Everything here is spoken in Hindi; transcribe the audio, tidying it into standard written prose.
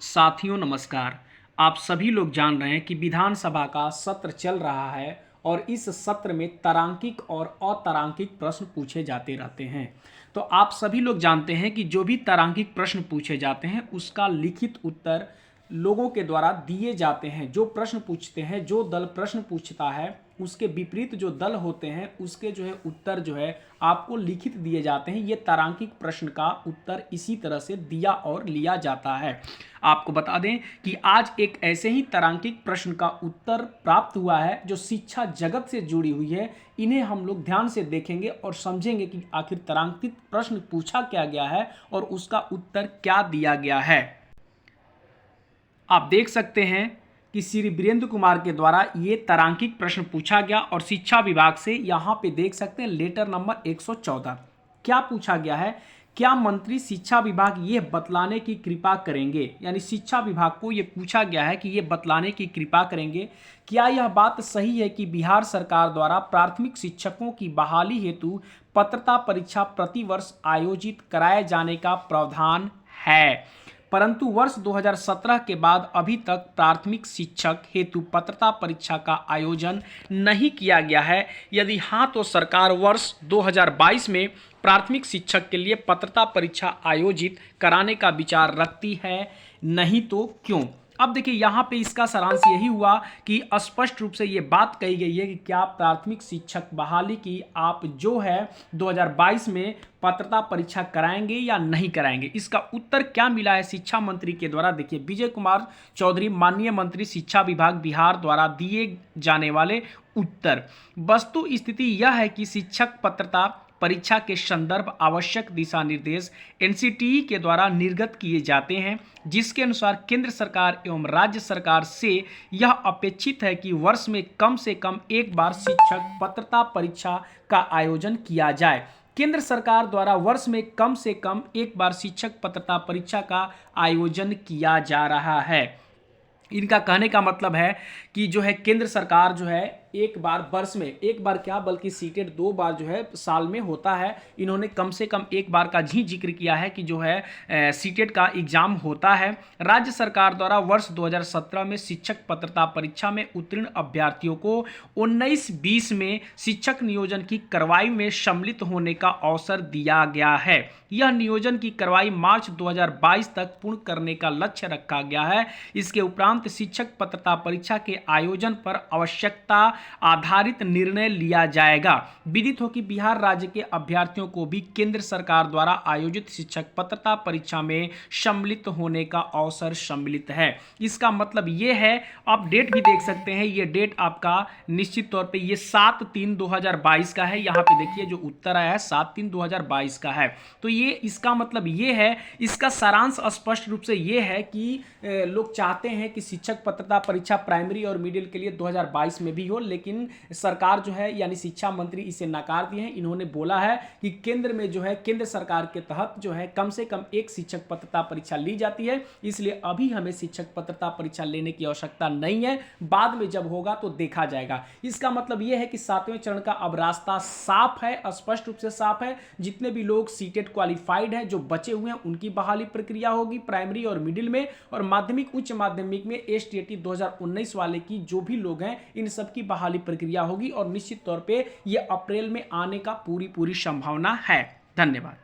साथियों नमस्कार। आप सभी लोग जान रहे हैं कि विधानसभा का सत्र चल रहा है और इस सत्र में तारांकिक और अतारांकिक प्रश्न पूछे जाते रहते हैं। तो आप सभी लोग जानते हैं कि जो भी तारांकिक प्रश्न पूछे जाते हैं उसका लिखित उत्तर लोगों के द्वारा दिए जाते हैं। जो प्रश्न पूछते हैं, जो दल प्रश्न पूछता है उसके विपरीत जो दल होते हैं उसके उत्तर आपको लिखित दिए जाते हैं। ये तारांकिक प्रश्न का उत्तर इसी तरह से दिया और लिया जाता है। आपको बता दें कि आज एक ऐसे ही तारांकिक प्रश्न का उत्तर प्राप्त हुआ है जो शिक्षा जगत से जुड़ी हुई है। इन्हें हम लोग ध्यान से देखेंगे और समझेंगे कि आखिर तारांकित प्रश्न पूछा क्या गया है और उसका उत्तर क्या दिया गया है। आप देख सकते हैं कि श्री वीरेंद्र कुमार के द्वारा ये तारांकिक प्रश्न पूछा गया और शिक्षा विभाग से यहाँ पे देख सकते हैं लेटर नंबर 114। क्या पूछा गया है? क्या मंत्री शिक्षा विभाग ये बतलाने की कृपा करेंगे, यानी शिक्षा विभाग को ये पूछा गया है कि ये बतलाने की कृपा करेंगे, क्या यह बात सही है कि बिहार सरकार द्वारा प्राथमिक शिक्षकों की बहाली हेतु पात्रता परीक्षा प्रतिवर्ष आयोजित कराए जाने का प्रावधान है, परंतु वर्ष 2017 के बाद अभी तक प्राथमिक शिक्षक हेतु पात्रता परीक्षा का आयोजन नहीं किया गया है? यदि हाँ तो सरकार वर्ष 2022 में प्राथमिक शिक्षक के लिए पात्रता परीक्षा आयोजित कराने का विचार रखती है, नहीं तो क्यों? अब देखिए यहाँ पे इसका सारांश यही हुआ कि स्पष्ट रूप से ये बात कही गई है कि क्या प्राथमिक शिक्षक बहाली की आप 2022 में पात्रता परीक्षा कराएंगे या नहीं कराएंगे। इसका उत्तर क्या मिला है शिक्षा मंत्री के द्वारा? देखिए, विजय कुमार चौधरी माननीय मंत्री शिक्षा विभाग बिहार द्वारा दिए जाने वाले उत्तर। वस्तु स्थिति यह है कि शिक्षक पात्रता परीक्षा के संदर्भ आवश्यक दिशा निर्देश एनसीटीई के द्वारा निर्गत किए जाते हैं, जिसके अनुसार केंद्र सरकार एवं राज्य सरकार से यह अपेक्षित है कि वर्ष में कम से कम एक बार शिक्षक पात्रता परीक्षा का आयोजन किया जाए। केंद्र सरकार द्वारा वर्ष में कम से कम एक बार शिक्षक पात्रता परीक्षा का आयोजन किया जा रहा है। इनका कहने का मतलब है कि केंद्र सरकार एक बार वर्ष में, एक बार क्या बल्कि सीटेट 2 बार साल में होता है। इन्होंने कम से कम एक बार का ही जिक्र किया है कि सीटेट का एग्जाम होता है। राज्य सरकार द्वारा वर्ष 2017 में शिक्षक पात्रता परीक्षा में उत्तीर्ण अभ्यर्थियों को 19-20 में शिक्षक नियोजन की कार्रवाई में सम्मिलित होने का अवसर दिया गया है। यह नियोजन की कार्रवाई मार्च 2022 तक पूर्ण करने का लक्ष्य रखा गया है। इसके उपरांत शिक्षक पात्रता परीक्षा के आयोजन पर आवश्यकता आधारित निर्णय लिया जाएगा। विदित हो कि बिहार राज्य के अभ्यर्थियों को भी केंद्र सरकार द्वारा आयोजित शिक्षक पात्रता परीक्षा में सम्मिलित होने का अवसर सम्मिलित है। इसका मतलब ये है, आप डेट भी देख सकते हैं, ये डेट आपका निश्चित तौर पे ये 7/3/2022 का है। यहाँ पे देखिए जो उत्तर आया है 7/3/2022 का है। तो ये इसका मतलब ये है, इसका सारांश स्पष्ट रूप से ये है कि लोग चाहते हैं कि शिक्षक पात्रता परीक्षा प्राइमरी और मिडिल के लिए 2022 में भी हो, लेकिन सरकार यानी शिक्षा मंत्री इसे नकार दिए हैं। इन्होंने बोला है कि केंद्र में केंद्र सरकार के तहत कम से कम एक शिक्षक पात्रता परीक्षा ली जाती है, इसलिए अभी हमें शिक्षक पात्रता परीक्षा लेने की आवश्यकता नहीं है, बाद में जब होगा तो देखा जाएगा। इसका मतलब यह है कि 7वें चरण का अब रास्ता साफ है, स्पष्ट रूप से साफ है। जितने भी लोग सीटेट क्वालिफाइड हैं, जो बचे हुए हैं, उनकी बहाली प्रक्रिया होगी प्राइमरी और मिडिल में, और माध्यमिक उच्च माध्यमिक में एसटीईटी 2019 वाले की जो भी लोग हैं इन सब की बहाली प्रक्रिया होगी और निश्चित तौर पे ये अप्रैल में आने का पूरी संभावना है। धन्यवाद।